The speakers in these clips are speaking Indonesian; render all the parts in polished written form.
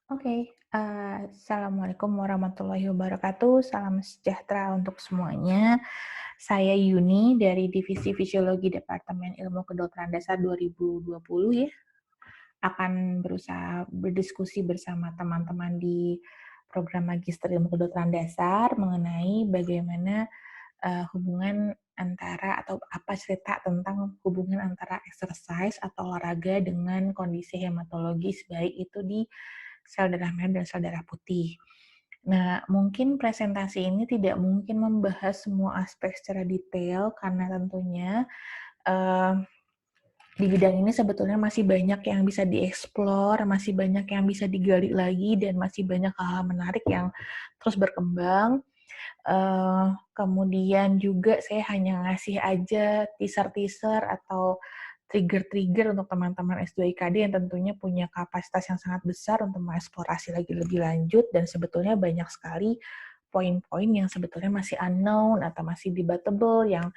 Oke, assalamualaikum warahmatullahi wabarakatuh. Salam sejahtera untuk semuanya. Saya Yuni dari Divisi Fisiologi Departemen Ilmu Kedokteran Dasar 2020 ya, akan berusaha berdiskusi bersama teman-teman di program Magister Ilmu Kedokteran Dasar mengenai bagaimana hubungan antara atau apa cerita tentang hubungan antara exercise atau olahraga dengan kondisi hematologis, baik itu di sel darah merah dan sel darah putih. Nah, mungkin presentasi ini tidak mungkin membahas semua aspek secara detail karena tentunya eee, di bidang ini sebetulnya masih banyak yang bisa dieksplor, masih banyak yang bisa digali lagi, dan masih banyak hal-hal menarik yang terus berkembang. Kemudian juga saya hanya ngasih aja teaser-teaser atau trigger-trigger untuk teman-teman S2 IKD yang tentunya punya kapasitas yang sangat besar untuk mengeksplorasi lagi lebih lanjut, dan sebetulnya banyak sekali poin-poin yang sebetulnya masih unknown atau masih debatable, yang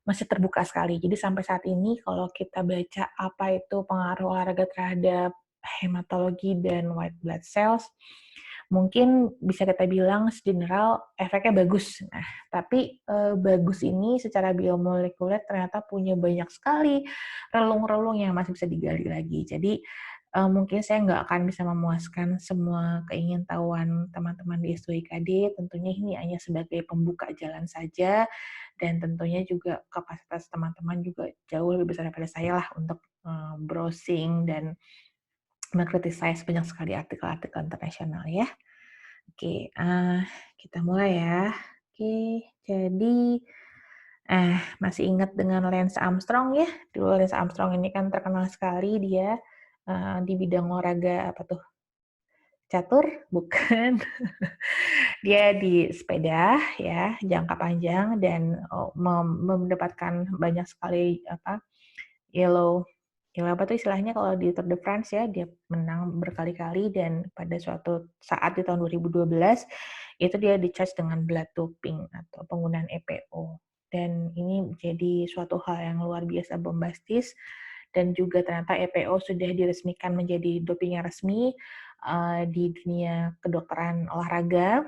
masih terbuka sekali. Jadi sampai saat ini kalau kita baca apa itu pengaruh olahraga terhadap hematologi dan white blood cells, mungkin bisa kita bilang general efeknya bagus. Nah, tapi bagus ini secara biomolekuler ternyata punya banyak sekali relung-relung yang masih bisa digali lagi. Jadi mungkin saya nggak akan bisa memuaskan semua keingintahuan teman-teman di S2 IKD. Tentunya ini hanya sebagai pembuka jalan saja, dan tentunya juga kapasitas teman-teman juga jauh lebih besar daripada saya lah untuk browsing dan mengkritisi banyak sekali artikel-artikel internasional ya. Oke, kita mulai ya. Oke, jadi masih ingat dengan Lance Armstrong ya? Dulu Lance Armstrong ini kan terkenal sekali dia di bidang olahraga apa tuh? Catur? Bukan. Dia di sepeda ya, jangka panjang, dan mendapatkan banyak sekali apa, yellow yellow apa tuh istilahnya kalau di Tour de France ya, dia menang berkali-kali, dan pada suatu saat di tahun 2012 itu dia di-charge dengan blood doping atau penggunaan EPO. Dan ini menjadi suatu hal yang luar biasa bombastis, dan juga ternyata EPO sudah diresmikan menjadi doping yang resmi di dunia kedokteran olahraga.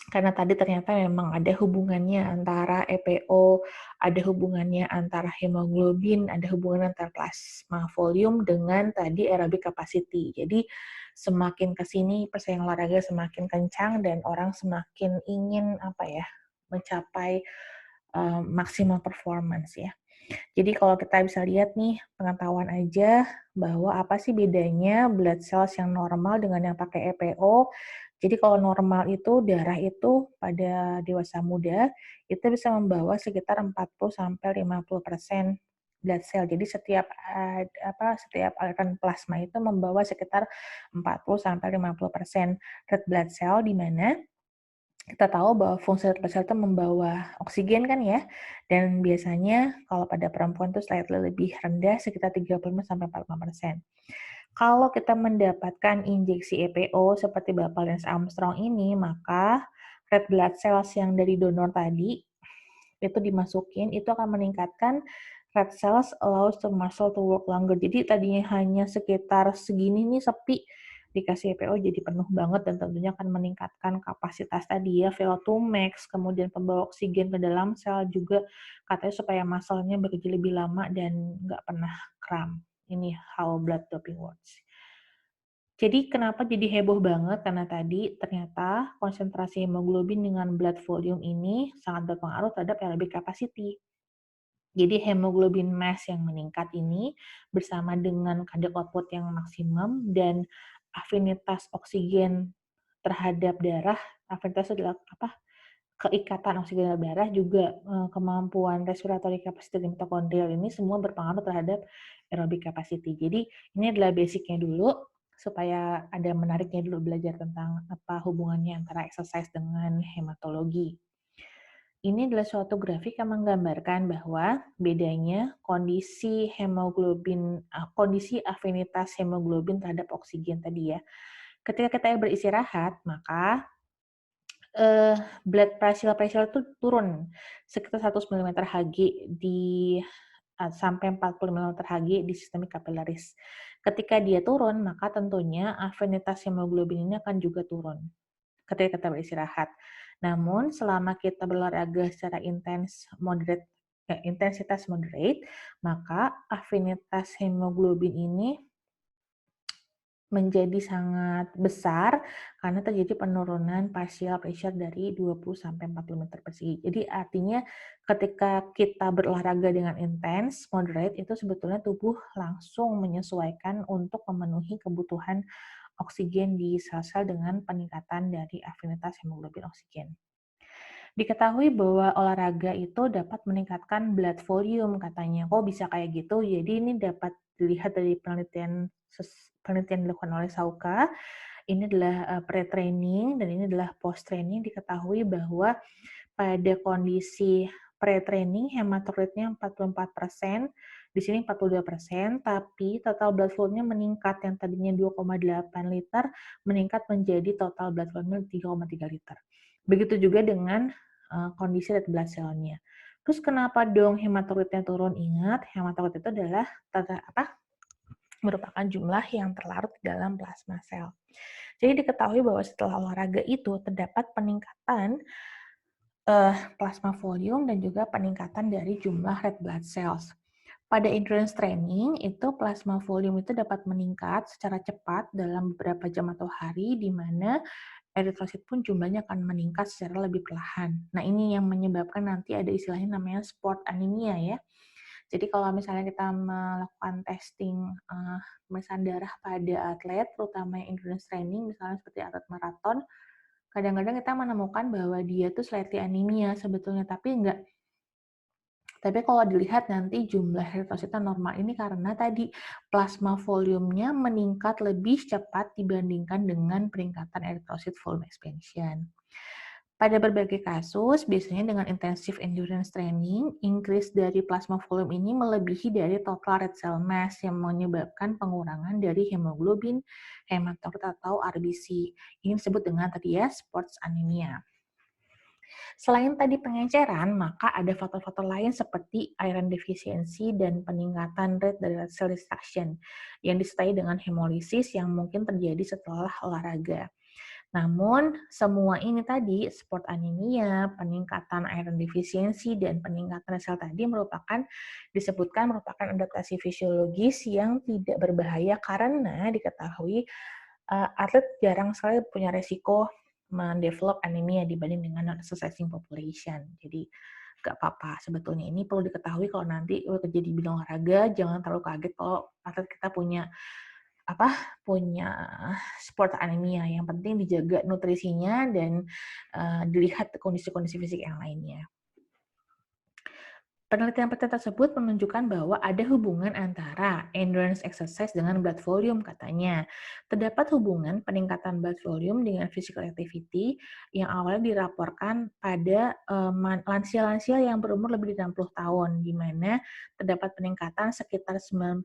Karena tadi ternyata memang ada hubungannya antara EPO, ada hubungannya antara hemoglobin, ada hubungan antara plasma volume dengan tadi aerobic capacity. Jadi semakin ke sini persaingan olahraga semakin kencang, dan orang semakin ingin apa ya, mencapai maksimal performance ya. Jadi kalau kita bisa lihat nih, pengetahuan aja bahwa apa sih bedanya blood cells yang normal dengan yang pakai EPO. Jadi kalau normal itu darah itu pada dewasa muda itu bisa membawa sekitar 40 sampai 50% blood cell. Jadi setiap aliran plasma itu membawa sekitar 40 sampai 50% red blood cell, di mana kita tahu bahwa fungsi red blood cell itu membawa oksigen kan ya, dan biasanya kalau pada perempuan itu slightly lebih rendah, sekitar 35-45%. Kalau kita mendapatkan injeksi EPO seperti Bapak Lance Armstrong ini, maka red blood cells yang dari donor tadi itu dimasukin, itu akan meningkatkan red cells allows the muscle to work longer. Jadi tadinya hanya sekitar segini nih sepi, dikasih EPO jadi penuh banget, dan tentunya akan meningkatkan kapasitas tadi ya, VO2 max, kemudian pembawa oksigen ke dalam sel juga, katanya supaya muscle-nya bekerja lebih lama dan nggak pernah kram. Ini how blood doping works. Jadi kenapa jadi heboh banget? Karena tadi ternyata konsentrasi hemoglobin dengan blood volume ini sangat berpengaruh terhadap aerobic capacity. Jadi hemoglobin mass yang meningkat ini bersama dengan kadar output yang maksimum dan afinitas oksigen terhadap darah, afinitas adalah apa? Keikatan oksigen dalam darah, juga kemampuan respiratory capacity di mitokondrial, ini semua berpengaruh terhadap aerobic capacity. Jadi ini adalah basic-nya dulu, supaya ada menariknya dulu belajar tentang apa hubungannya antara exercise dengan hematologi. Ini adalah suatu grafik yang menggambarkan bahwa bedanya kondisi afinitas hemoglobin terhadap oksigen tadi ya. Ketika kita beristirahat, maka blood pressure itu turun sekitar 100 mm Hg di sampai 45 nanometer Hg di sistemik capillaris. Ketika dia turun, maka tentunya afinitas hemoglobin ini akan juga turun ketika kita beristirahat. Namun selama kita berolahraga secara intensitas moderate, maka afinitas hemoglobin ini menjadi sangat besar karena terjadi penurunan partial pressure dari 20 sampai 40 meter persegi. Jadi artinya ketika kita berolahraga dengan intens, moderate, itu sebetulnya tubuh langsung menyesuaikan untuk memenuhi kebutuhan oksigen di sel-sel dengan peningkatan dari afinitas hemoglobin oksigen. Diketahui bahwa olahraga itu dapat meningkatkan blood volume katanya. Kok bisa kayak gitu? Jadi ini dapat dilihat dari penelitian dilakukan oleh Sauka. Ini adalah pre-training dan ini adalah post-training. Diketahui bahwa pada kondisi pre-training hematokritnya 44%, di sini 42%, tapi total blood volume-nya meningkat yang tadinya 2,8 liter meningkat menjadi total blood volume 3,3 liter. Begitu juga dengan kondisi red blood cell-nya. Terus kenapa dong hematokritnya turun? Ingat, hematokrit itu adalah merupakan jumlah yang terlarut di dalam plasma sel. Jadi diketahui bahwa setelah olahraga itu terdapat peningkatan plasma volume dan juga peningkatan dari jumlah red blood cells. Pada endurance training, itu plasma volume itu dapat meningkat secara cepat dalam beberapa jam atau hari, di mana eritrosit pun jumlahnya akan meningkat secara lebih perlahan. Nah, ini yang menyebabkan nanti ada istilahnya namanya sport anemia ya. Jadi kalau misalnya kita melakukan testing pemeriksaan darah pada atlet, terutama yang endurance training, misalnya seperti atlet maraton, kadang-kadang kita menemukan bahwa dia tuh slightly anemia sebetulnya, tapi enggak. Tapi kalau dilihat nanti jumlah eritrositnya normal ini karena tadi plasma volumenya meningkat lebih cepat dibandingkan dengan peningkatan eritrosit volume expansion. Pada berbagai kasus, biasanya dengan intensive endurance training, increase dari plasma volume ini melebihi dari total red cell mass yang menyebabkan pengurangan dari hemoglobin, hematokrit atau RBC. Ini disebut dengan tadi ya sports anemia. Selain tadi pengenceran, maka ada faktor-faktor lain seperti iron deficiency dan peningkatan rate dari red cell destruction yang disertai dengan hemolisis yang mungkin terjadi setelah olahraga. Namun, semua ini tadi, sport anemia, peningkatan iron deficiency, dan peningkatan sel tadi disebutkan merupakan adaptasi fisiologis yang tidak berbahaya karena diketahui atlet jarang sekali punya resiko mendevelop anemia dibanding dengan non-exercising population. Jadi, nggak apa-apa. Sebetulnya ini perlu diketahui kalau nanti kerja di bidang olahraga, jangan terlalu kaget kalau atlet kita punya sport anemia. Yang penting dijaga nutrisinya dan dilihat kondisi-kondisi fisik yang lainnya. Penelitian-penelitian tersebut menunjukkan bahwa ada hubungan antara endurance exercise dengan blood volume katanya. Terdapat hubungan peningkatan blood volume dengan physical activity yang awalnya dilaporkan pada lansia-lansia yang berumur lebih dari 60 tahun, di mana terdapat peningkatan sekitar 90,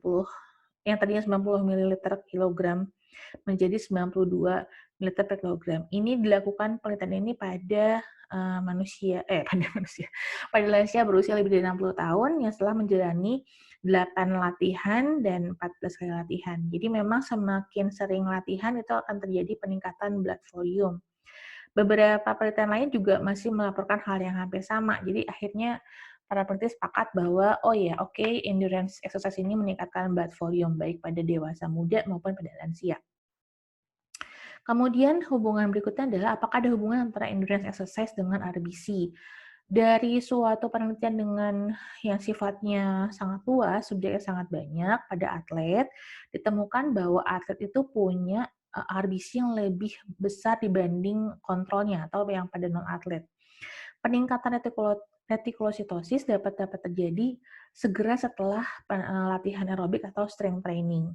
yang tadinya 90 ml per kilogram menjadi 92 ml per kilogram. Ini dilakukan penelitian ini pada pada lansia berusia lebih dari 60 tahun yang setelah menjalani 8 latihan dan 14 kali latihan. Jadi memang semakin sering latihan itu akan terjadi peningkatan blood volume. Beberapa penelitian lain juga masih melaporkan hal yang hampir sama. Jadi akhirnya para peneliti sepakat bahwa endurance exercise ini meningkatkan blood volume baik pada dewasa muda maupun pada lansia. Kemudian hubungan berikutnya adalah apakah ada hubungan antara endurance exercise dengan RBC. Dari suatu penelitian dengan yang sifatnya sangat luas, subjeknya sangat banyak pada atlet, ditemukan bahwa atlet itu punya RBC yang lebih besar dibanding kontrolnya atau yang pada non-atlet. Peningkatan retikulositosis dapat terjadi segera setelah latihan aerobik atau strength training.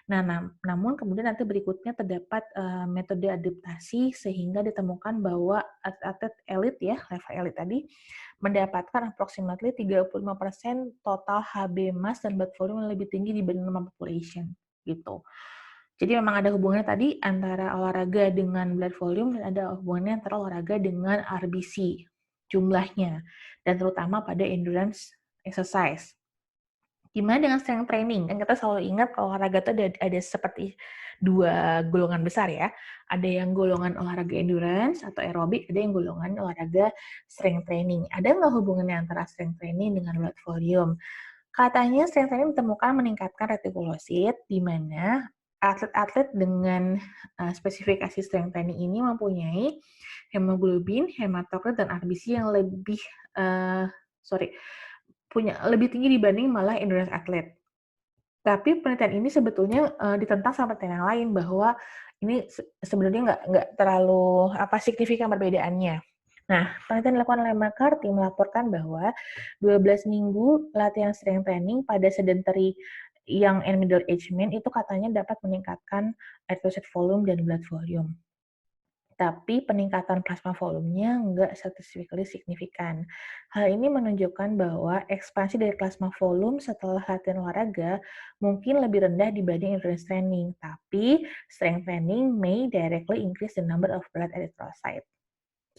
Nah, namun kemudian nanti berikutnya terdapat metode adaptasi sehingga ditemukan bahwa atlet elit ya, level elit tadi mendapatkan approximately 35% total HB mass dan blood volume yang lebih tinggi dibanding normal population gitu. Jadi memang ada hubungannya tadi antara olahraga dengan blood volume dan ada hubungannya antara olahraga dengan RBC jumlahnya dan terutama pada endurance exercise. Gimana dengan strength training? Kan kita selalu ingat kalau olahraga itu ada seperti dua golongan besar ya. Ada yang golongan olahraga endurance atau aerobik, ada yang golongan olahraga strength training. Ada nggak hubungannya antara strength training dengan blood volume? Katanya strength training ditemukan meningkatkan retikulosit, di mana atlet-atlet dengan spesifikasi strength training ini mempunyai hemoglobin, hematokrit, dan RBC yang lebih uh, sorry punya lebih tinggi dibanding malah endurance atlet. Tapi penelitian ini sebetulnya ditentang sama penelitian yang lain bahwa ini sebenarnya nggak terlalu signifikan perbedaannya. Nah, penelitian dilakukan oleh McCarthy melaporkan bahwa 12 minggu latihan strength training pada sedentary young and middle age men itu katanya dapat meningkatkan erythrocyte volume dan blood volume. Tapi peningkatan plasma volumenya nggak statistically signifikan. Hal ini menunjukkan bahwa ekspansi dari plasma volume setelah latihan olahraga mungkin lebih rendah dibanding endurance training, tapi strength training may directly increase the number of blood erythrocyte.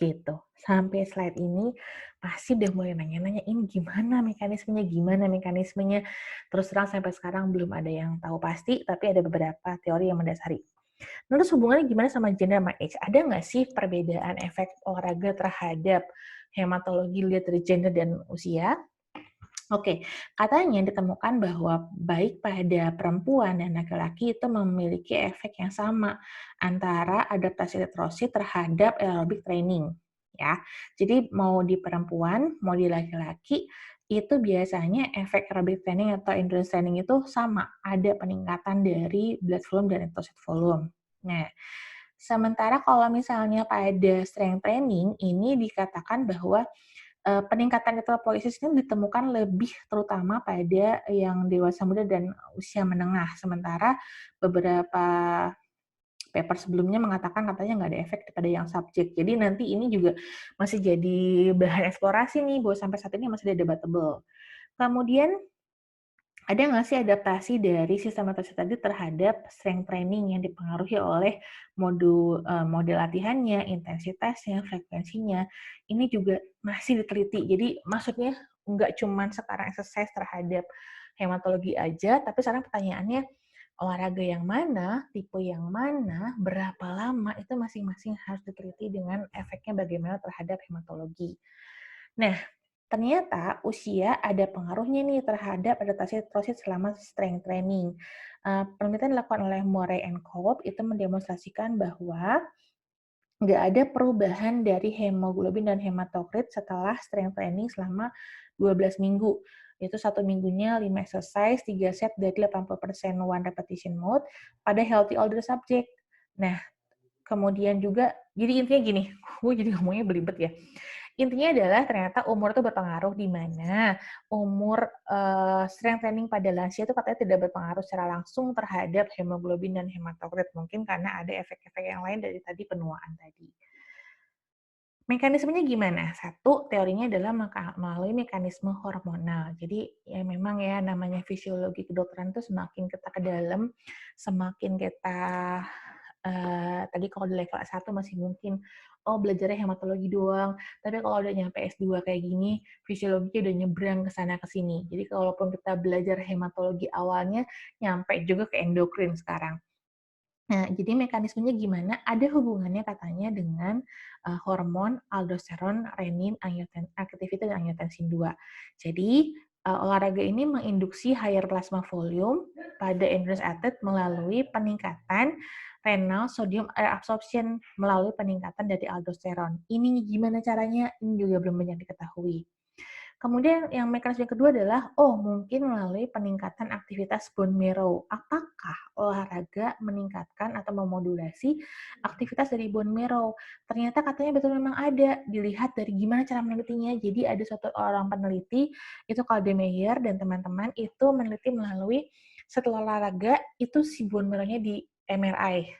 Gitu. Sampai slide ini pasti udah mulai nanya-nanya, ini gimana mekanismenya. Terus terang sampai sekarang belum ada yang tahu pasti, tapi ada beberapa teori yang mendasari. Nah, terus hubungannya gimana sama gender sama age? Ada nggak sih perbedaan efek olahraga terhadap hematologi lihat dari gender dan usia? Oke, katanya ditemukan bahwa baik pada perempuan dan laki-laki itu memiliki efek yang sama antara adaptasi retrosit terhadap aerobic training. Ya, jadi mau di perempuan, mau di laki-laki, itu biasanya efek aerobic training atau endurance training itu sama, ada peningkatan dari blood volume dan erythrocyte volume. Nah, sementara kalau misalnya pada strength training, ini dikatakan bahwa peningkatan eritropoiesis ini ditemukan lebih terutama pada yang dewasa muda dan usia menengah, sementara beberapa paper sebelumnya mengatakan katanya nggak ada efek pada yang subjek. Jadi nanti ini juga masih jadi bahan eksplorasi nih, bahwa sampai saat ini masih debatable. Kemudian ada nggak sih adaptasi dari sistem atrasi tadi terhadap strength training yang dipengaruhi oleh model latihannya, intensitasnya, frekuensinya? Ini juga masih diteliti. Jadi maksudnya nggak cuma sekarang exercise terhadap hematologi aja, tapi sekarang pertanyaannya olahraga yang mana, tipe yang mana, berapa lama, itu masing-masing harus diteliti dengan efeknya bagaimana terhadap hematologi. Nah, ternyata usia ada pengaruhnya nih terhadap adaptasi eritrosit selama strength training. Penelitian dilakukan oleh Morey and Cobb itu mendemonstrasikan bahwa nggak ada perubahan dari hemoglobin dan hematokrit setelah strength training selama 12 minggu. Itu 1 minggunya 5 exercise, 3 set dari 80% one repetition mode pada healthy older subject. Nah, kemudian juga, jadi intinya gini, gue jadi ngomongnya belibet ya. Intinya adalah ternyata umur itu berpengaruh, di mana umur strength training pada lansia itu katanya tidak berpengaruh secara langsung terhadap hemoglobin dan hematokrit, mungkin karena ada efek-efek yang lain dari tadi penuaan tadi. Mekanismenya gimana? Satu, teorinya adalah melalui mekanisme hormonal. Jadi ya memang ya namanya fisiologi kedokteran itu semakin kita ke dalam, semakin kita tadi kalau di level S1 masih mungkin belajarnya hematologi doang, tapi kalau udah nyampe S2 kayak gini, fisiologinya udah nyebrang ke sana ke sini. Jadi kalaupun kita belajar hematologi awalnya, nyampe juga ke endokrin sekarang. Nah, jadi mekanismenya gimana? Ada hubungannya katanya dengan hormon aldosteron, renin, activity, dan angiotensin 2. Jadi, olahraga ini menginduksi higher plasma volume pada endurance athlete melalui peningkatan renal sodium air absorption melalui peningkatan dari aldosteron. Ini gimana caranya? Ini juga belum banyak diketahui. Kemudian yang mekanisme kedua adalah, mungkin melalui peningkatan aktivitas bone marrow. Apakah olahraga meningkatkan atau memodulasi aktivitas dari bone marrow? Ternyata katanya betul memang ada. Dilihat dari gimana cara menelitinya. Jadi ada suatu orang peneliti, itu Kaldemeyer dan teman-teman, itu meneliti melalui setelah olahraga, itu si bone marrow-nya di MRI.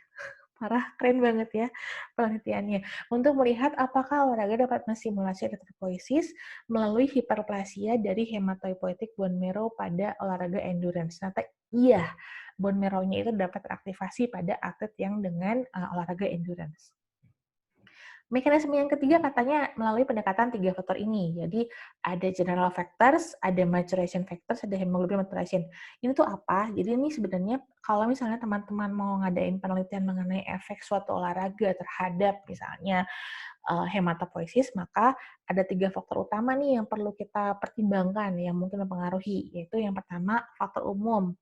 Parah, keren banget ya penelitiannya. Untuk melihat apakah olahraga dapat menstimulasi eritropoiesis melalui hiperplasia dari hematopoietic bone marrow pada olahraga endurance. Ternyata iya, bone marrow-nya itu dapat teraktivasi pada atlet yang dengan olahraga endurance. Mekanisme yang ketiga katanya melalui pendekatan 3 faktor ini. Jadi ada general factors, ada maturation factors, ada hemoglobin maturation. Ini tuh apa? Jadi ini sebenarnya kalau misalnya teman-teman mau ngadain penelitian mengenai efek suatu olahraga terhadap misalnya hematopoiesis, maka ada 3 faktor utama nih yang perlu kita pertimbangkan yang mungkin mempengaruhi, yaitu yang pertama faktor umum.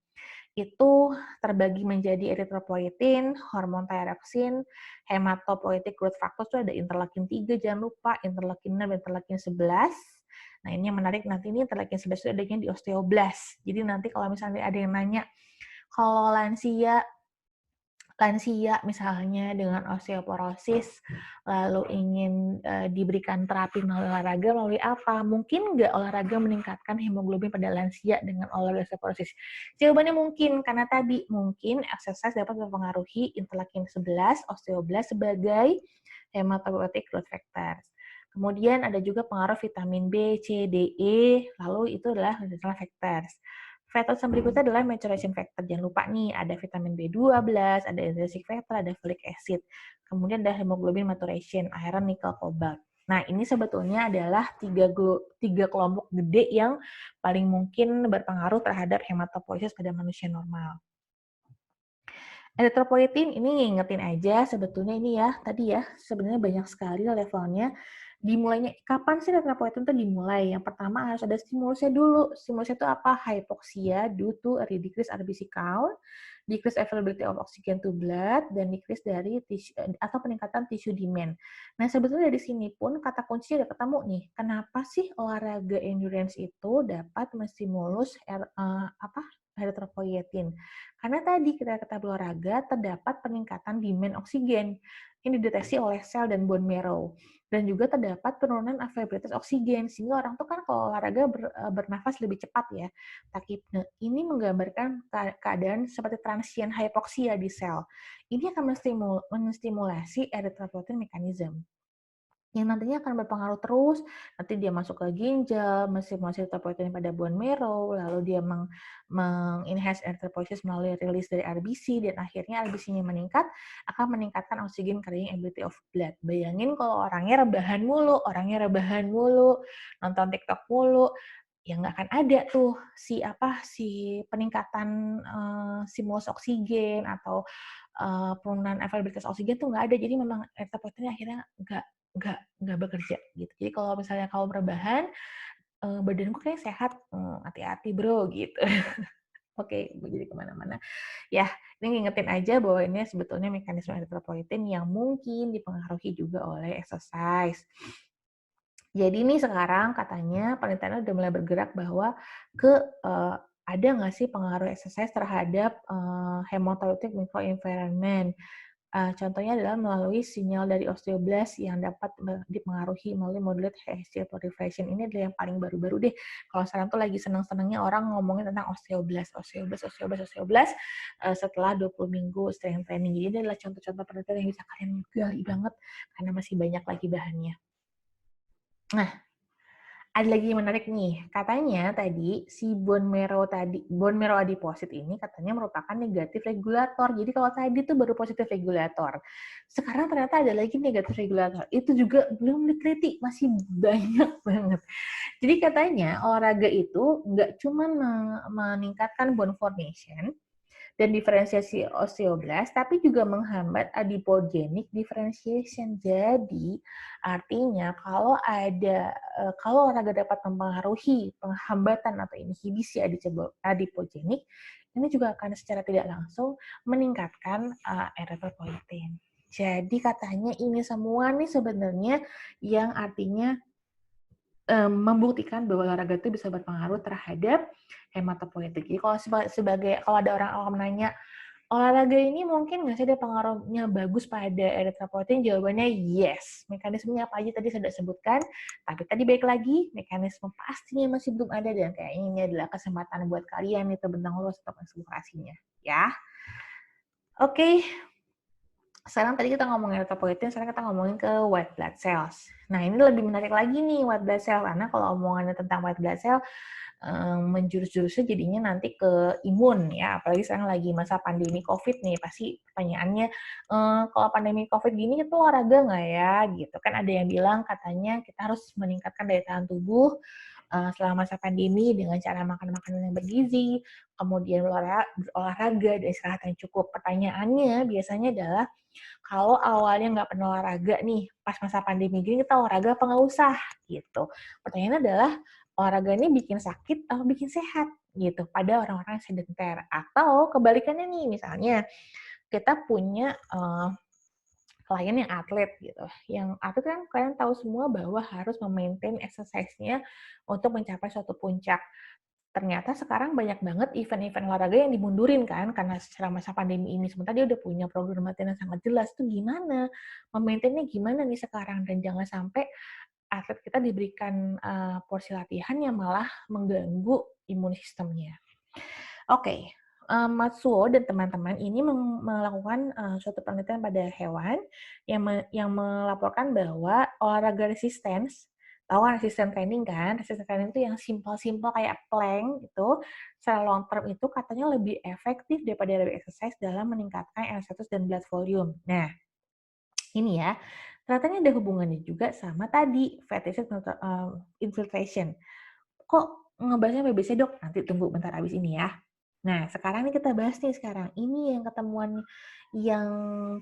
Itu terbagi menjadi eritropoietin, hormon thyroxine, hematopoietic growth factor itu ada interleukin 3, jangan lupa interleukin 6, interleukin 11. Nah, ini yang menarik nanti ini interleukin 11 itu adanya di osteoblast. Jadi nanti kalau misalnya ada yang nanya, kalau lansia misalnya dengan osteoporosis, lalu ingin diberikan terapi melalui olahraga, melalui apa? Mungkin nggak olahraga meningkatkan hemoglobin pada lansia dengan olahraga osteoporosis? Jawabannya mungkin, karena tadi mungkin exercise dapat mempengaruhi interleukin 11, osteoblast sebagai hematopoietic growth factors. Kemudian ada juga pengaruh vitamin B, C, D, E, lalu itu adalah nutritional factors. Factors yang berikutnya adalah maturation factor. Jangan lupa nih, ada vitamin B12, ada intrinsic factor, ada folic acid. Kemudian ada hemoglobin maturation, iron, nickel, cobalt. Nah, ini sebetulnya adalah tiga kelompok gede yang paling mungkin berpengaruh terhadap hematopoiesis pada manusia normal. Eritropoietin ini ngingetin aja sebetulnya ini ya, tadi ya, sebenarnya banyak sekali levelnya. Dimulainya, kapan sih eritropoietin itu dimulai? Yang pertama harus ada stimulusnya dulu. Stimulusnya itu apa? Hypoxia due to a decrease RBC count, decrease availability of oxygen to blood, dan decrease dari atau peningkatan tissue demand. Nah, sebetulnya dari sini pun kata kuncinya udah ketemu nih. Kenapa sih olahraga endurance itu dapat menstimulus eritropoietin? Karena tadi kita berolahraga terdapat peningkatan demand oksigen yang dideteksi oleh sel dan bone marrow. Dan juga terdapat penurunan availabilitas oksigen, sehingga orang tuh kan kalau olahraga bernafas lebih cepat ya. Nah, ini menggambarkan keadaan seperti transient hypoxia di sel. Ini akan menstimulasi erythropoietin mechanism yang nantinya akan berpengaruh terus, nanti dia masuk ke ginjal, menstimulasi eritropoietin pada bone marrow, lalu dia mengenhance erythropoiesis melalui rilis dari RBC, dan akhirnya RBC-nya meningkat, akan meningkatkan oxygen carrying ability of blood. Bayangin kalau orangnya rebahan mulu, nonton TikTok mulu, ya nggak akan ada tuh si peningkatan stimulus oksigen atau penurunan availabilitas oksigen tuh nggak ada. Jadi memang eritropoietin akhirnya nggak bekerja gitu. Jadi kalau misalnya kamu rebahan, badanku kayak sehat, hati-hati bro gitu. Oke, jadi kemana-mana. Ya, ini ngingetin aja bahwa ini sebetulnya mekanisme eritropoietin yang mungkin dipengaruhi juga oleh exercise. Jadi ini sekarang katanya penelitian udah mulai bergerak bahwa ada nggak sih pengaruh exercise terhadap hematopoietic microenvironment. Contohnya adalah melalui sinyal dari osteoblast yang dapat dipengaruhi melalui modulate HSG proliferation. Ini adalah yang paling baru-baru deh. Kalau sekarang tuh lagi senang-senangnya orang ngomongin tentang osteoblast setelah 20 minggu strength training. Jadi ini adalah contoh-contoh penelitian yang bisa kalian gali banget karena masih banyak lagi bahannya. Nah, ada lagi yang menarik nih. Katanya tadi si bone marrow adiposit ini katanya merupakan negatif regulator. Jadi kalau tadi itu baru positif regulator. Sekarang ternyata ada lagi negatif regulator. Itu juga belum diteliti, masih banyak banget. Jadi katanya olahraga itu nggak cuma meningkatkan bone formation dan diferensiasi osteoblast, tapi juga menghambat adipogenic differentiation. Jadi artinya kalau olahraga dapat mempengaruhi penghambatan atau inhibisi adipogenik, ini juga akan secara tidak langsung meningkatkan erythropoietin. Jadi katanya ini semua nih sebenarnya yang artinya membuktikan bahwa olahraga itu bisa berpengaruh terhadap hematopoietik. Jadi kalau ada orang awam nanya, olahraga ini mungkin nggak sih ada pengaruhnya bagus pada erythropoietin? Jawabannya yes. Mekanismenya apa aja tadi saya sudah sebutkan, tapi tadi baik lagi, mekanisme pastinya masih belum ada dan kayaknya ini adalah kesempatan buat kalian itu bentang luas untuk eksplorasinya. Ya, oke. Sekarang tadi kita ngomongin erythropoietin, sekarang kita ngomongin ke white blood cells. Nah, ini lebih menarik lagi nih white blood cell, karena kalau omongannya tentang white blood cell, menjurus-jurusnya jadinya nanti ke imun ya, apalagi sekarang lagi masa pandemi COVID nih, pasti pertanyaannya, kalau pandemi COVID gini itu olahraga nggak ya? Gitu kan ada yang bilang katanya kita harus meningkatkan daya tahan tubuh, selama masa pandemi dengan cara makan makanan yang bergizi, kemudian berolahraga dan istirahat yang cukup. Pertanyaannya biasanya adalah kalau awalnya nggak pernah olahraga nih, pas masa pandemi gini kita olahraga apa nggak usah? Gitu. Pertanyaannya adalah, olahraga ini bikin sakit atau bikin sehat? Gitu, pada orang-orang yang sedenter. Atau kebalikannya nih, misalnya kita punya klien yang atlet gitu. Yang atlet kan kalian tahu semua bahwa harus memaintain exercise-nya untuk mencapai suatu puncak. Ternyata sekarang banyak banget event-event olahraga yang dimundurin kan, karena secara masa pandemi ini. Sementara dia udah punya program latihan yang sangat jelas, tuh gimana? Memaintain-nya gimana nih sekarang? Dan jangan sampai atlet kita diberikan porsi latihan yang malah mengganggu imun sistemnya. Oke, Matsuo dan teman-teman ini melakukan suatu penelitian pada hewan yang melaporkan bahwa olahraga resistance, tahu kan resistance training kan? Resistance training itu yang simpel-simpel kayak plank gitu, secara long term itu katanya lebih efektif daripada aerobic exercise dalam meningkatkan L1 dan blood volume. Nah, ini ya, ternyata ini ada hubungannya juga sama tadi, fatty acid infiltration. Kok ngebahasnya BBC, Dok? Nanti tunggu bentar habis ini ya. Nah, sekarang nih kita bahas nih sekarang. Ini yang ketemuan yang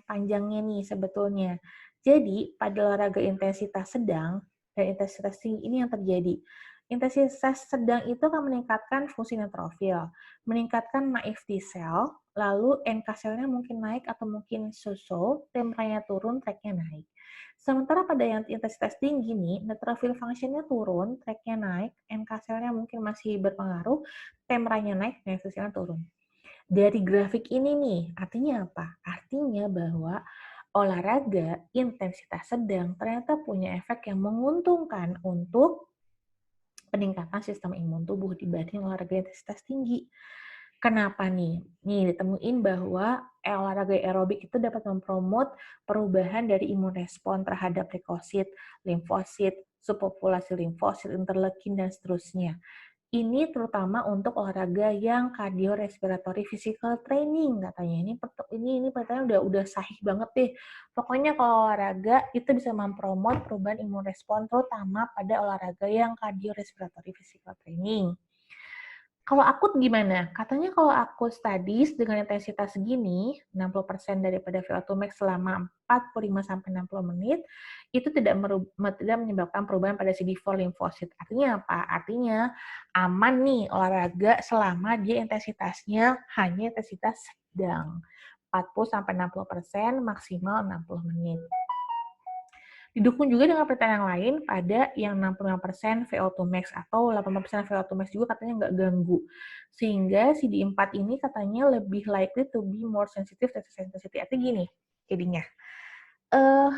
panjangnya nih sebetulnya. Jadi, pada olahraga intensitas sedang dan intensitas tinggi ini yang terjadi. Intensitas sedang itu akan meningkatkan fungsi neutrofil, meningkatkan naif T cell, lalu NK cell-nya mungkin naik atau mungkin so-so, temperanya turun, track-nya naik. Sementara pada yang intensitas tinggi nih, neutrophil function-nya turun, track-nya naik, NK cell-nya mungkin masih berpengaruh, temperanya naik, naif T cell-nya turun. Dari grafik ini nih, artinya apa? Artinya bahwa olahraga intensitas sedang ternyata punya efek yang menguntungkan untuk peningkatan sistem imun tubuh dibanding olahraga intensitas tinggi. Kenapa nih? Nih ditemuin bahwa olahraga aerobik itu dapat mempromot perubahan dari imun respon terhadap leukosit, limfosit, subpopulasi limfosit, interleukin, dan seterusnya. Ini terutama untuk olahraga yang cardiorespiratory physical training katanya. Ini pertanyaan udah sahih banget deh. Pokoknya kalau olahraga itu bisa mempromot perubahan imun respon terutama pada olahraga yang cardiorespiratory physical training. Kalau akut gimana? Katanya kalau akut studies dengan intensitas segini, 60% daripada VO2 max selama 45-60 menit, itu tidak menyebabkan perubahan pada CD4 limfosit. Artinya apa? Artinya aman nih olahraga selama dia intensitasnya hanya intensitas sedang. 40-60%, maksimal 60 menit. Didukung juga dengan penelitian yang lain pada yang 65% VO2 max atau 80% VO2 max juga katanya nggak ganggu. Sehingga CD4 ini katanya lebih likely to be more sensitive to sensitivity. Artinya gini, jadinya. Uh,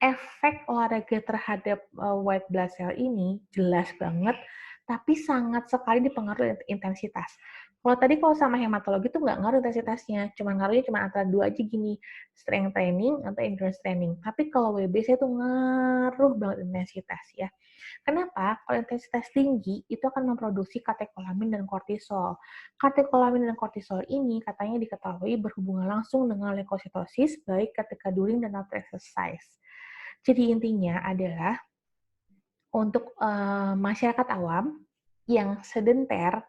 efek olahraga terhadap white blood cell ini jelas banget, tapi sangat sekali dipengaruhi intensitas. Kalau sama hematologi tuh nggak ngaruh intensitasnya, ngaruhnya cuma antara dua aja gini, strength training atau endurance training. Tapi kalau WBC itu ngaruh banget intensitas ya. Kenapa? Kalau intensitas tinggi itu akan memproduksi katekolamin dan kortisol. Katekolamin dan kortisol ini katanya diketahui berhubungan langsung dengan leukositosis baik ketika during dan after exercise. Jadi intinya adalah untuk masyarakat awam yang sedenter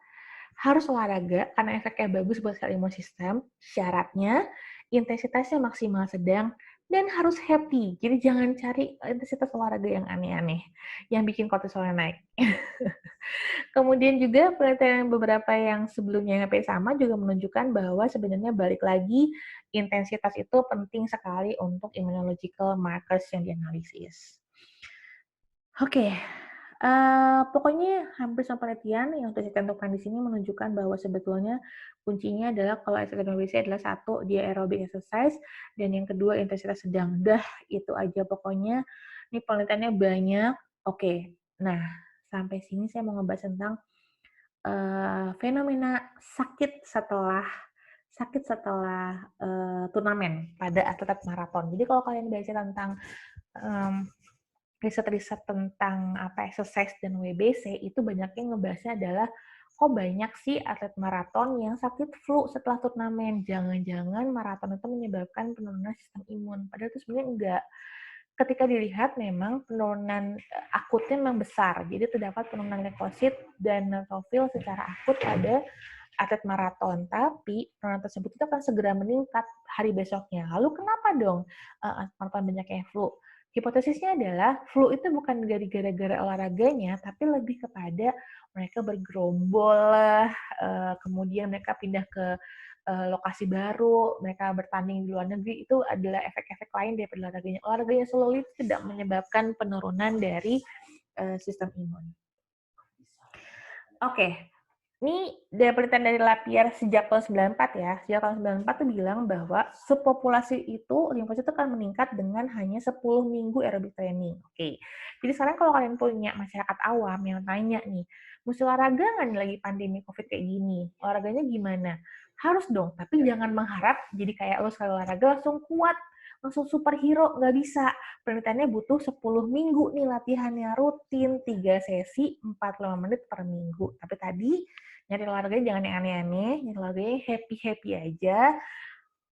harus olahraga karena efeknya bagus buat sel imun sistem. Syaratnya intensitasnya maksimal sedang dan harus happy. Jadi jangan cari intensitas olahraga yang aneh-aneh yang bikin kortisolnya naik. Kemudian juga penelitian beberapa yang sebelumnya yang hampir sama juga menunjukkan bahwa sebenarnya balik lagi intensitas itu penting sekali untuk immunological markers yang dianalisis. Oke, pokoknya hampir semua penelitian yang sudah ditentukan di sini menunjukkan bahwa sebetulnya kuncinya adalah kalau SSNBC adalah satu, dia aerobic exercise, dan yang kedua intensitas sedang. Dah, itu aja pokoknya. Ini penelitiannya banyak. Oke, nah sampai sini saya mau ngebahas tentang fenomena sakit setelah sakit setelah turnamen pada atlet maraton. Jadi kalau kalian baca tentang riset-riset tentang exercise dan WBC, itu banyak yang ngebahasnya adalah kok banyak sih atlet maraton yang sakit flu setelah turnamen. Jangan-jangan maraton itu menyebabkan penurunan sistem imun. Padahal itu sebenarnya enggak. Ketika dilihat memang penurunan akutnya memang besar. Jadi terdapat penurunan leukosit dan neutrofil secara akut pada atlet maraton. Tapi penurunan tersebut itu akan segera meningkat hari besoknya. Lalu kenapa dong maraton banyak yang flu? Hipotesisnya adalah flu itu bukan dari gara-gara olahraganya, tapi lebih kepada mereka bergerombol lah, kemudian mereka pindah ke lokasi baru, mereka bertanding di luar negeri, itu adalah efek-efek lain daripada olahraganya. Olahraganya solo itu tidak menyebabkan penurunan dari sistem imun. Oke, ini dari penelitian dari Lapierre sejak tahun 94 ya. Sejak tahun 94 tuh bilang bahwa subpopulasi itu limfosit itu akan meningkat dengan hanya 10 minggu aerobic training. Oke. Jadi sekarang kalau kalian punya masyarakat awam yang tanya nih, mesti olahraga nggak nih lagi pandemi COVID kayak gini? Olahraganya gimana? Harus dong, tapi jangan mengharap jadi kayak lo sekali olahraga langsung kuat, langsung superhero, nggak bisa. Penelitiannya butuh 10 minggu nih latihannya rutin, 3 sesi, 45 menit per minggu. Tapi tadi nyari olahraganya jangan yang aneh-aneh, nyari olahraganya happy-happy aja.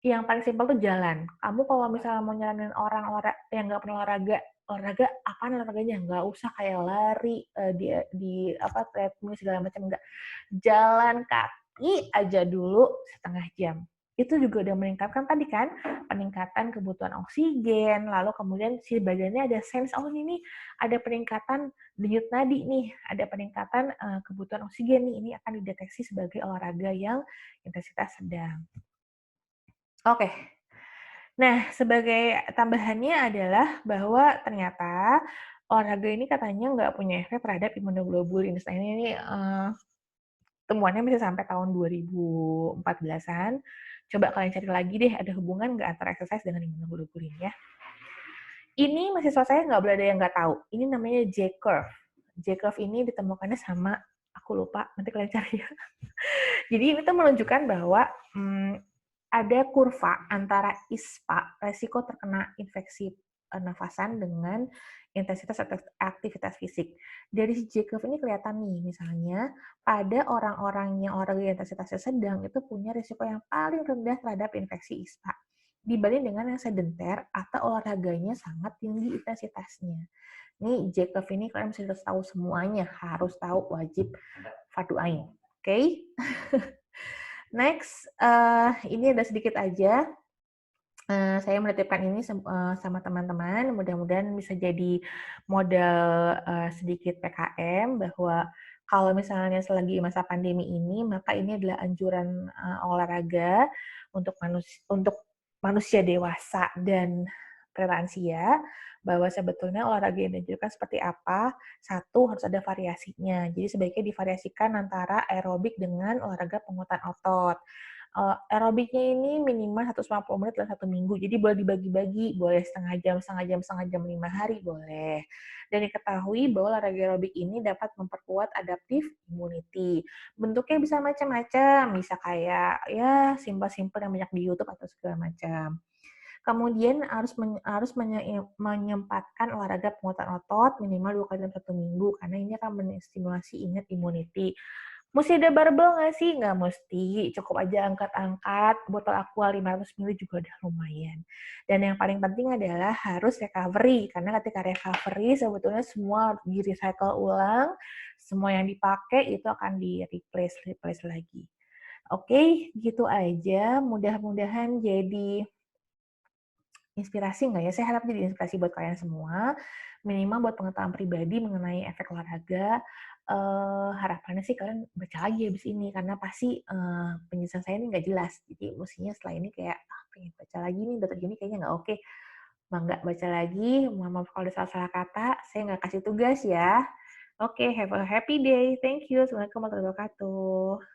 Yang paling simpel tuh jalan. Kamu kalau misalnya mau nyaranin orang yang nggak pernah olahraga apaan olahraganya? Nggak usah kayak lari, treadmill segala macam, nggak. Jalan kaki aja dulu setengah jam. Itu juga udah meningkatkan tadi kan, peningkatan kebutuhan oksigen, lalu kemudian si badannya ada sense, oh ini ada peningkatan denyut nadi nih, ada peningkatan kebutuhan oksigen nih, ini akan dideteksi sebagai olahraga yang intensitas sedang. Oke. Nah, sebagai tambahannya adalah bahwa ternyata olahraga ini katanya nggak punya efek terhadap imunoglobulin. Nah, ini temuannya bisa sampai tahun 2014-an. Coba kalian cari lagi deh, ada hubungan nggak antara exercise dengan imunoglobulin ya. Ini mahasiswa saya nggak boleh ada yang nggak tahu. Ini namanya J-curve. J-curve ini ditemukannya sama, aku lupa, nanti kalian cari ya. Jadi ini tuh menunjukkan bahwa ada kurva antara ISPA, resiko terkena infeksi nafasan, dengan intensitas aktivitas fisik. Dari J-curve ini kelihatan nih, misalnya pada orang-orang yang olahraga intensitasnya sedang itu punya risiko yang paling rendah terhadap infeksi ISPA dibanding dengan yang sedenter atau olahraganya sangat tinggi intensitasnya. Ini J-curve ini kalian harus tahu semuanya, harus tahu, wajib, fardu ain. Oke? Next, ini ada sedikit aja. Saya menitipkan ini sama teman-teman, mudah-mudahan bisa jadi modal sedikit PKM, bahwa kalau misalnya selagi masa pandemi ini, maka ini adalah anjuran olahraga untuk manusia dewasa dan lansia, bahwa sebetulnya olahraga yang dianjurkan seperti apa. Satu, harus ada variasinya. Jadi sebaiknya divariasikan antara aerobik dengan olahraga penguatan otot. Aerobiknya ini minimal 150 menit dalam 1 minggu. Jadi boleh dibagi-bagi, boleh setengah jam, 5 hari, boleh. Dan diketahui bahwa olahraga aerobik ini dapat memperkuat adaptif immunity. Bentuknya bisa macam-macam, bisa kayak ya simpel-simpel yang banyak di YouTube atau segala macam. Kemudian harus menyempatkan olahraga penguatan otot minimal 2 kali dalam 1 minggu, karena ini akan menstimulasi innate immunity. Mesti ada barbel nggak sih? Nggak mesti, cukup aja angkat-angkat, botol aqua 500 ml juga udah lumayan. Dan yang paling penting adalah harus recovery, karena ketika recovery sebetulnya semua di-recycle ulang, semua yang dipakai itu akan di-replace lagi. Oke, gitu aja. Mudah-mudahan jadi inspirasi nggak ya? Saya harap jadi inspirasi buat kalian semua, minimal buat pengetahuan pribadi mengenai efek olahraga. Harapannya sih kalian baca lagi habis ini, karena pasti penjelasan saya ini nggak jelas. Jadi mestinya setelah ini kayak, pengen baca lagi nih, dokter gini kayaknya nggak oke. Nggak baca lagi, mohon maaf kalau ada salah-salah kata, saya nggak kasih tugas ya. Oke, have a happy day. Thank you. Assalamualaikum warahmatullahi wabarakatuh.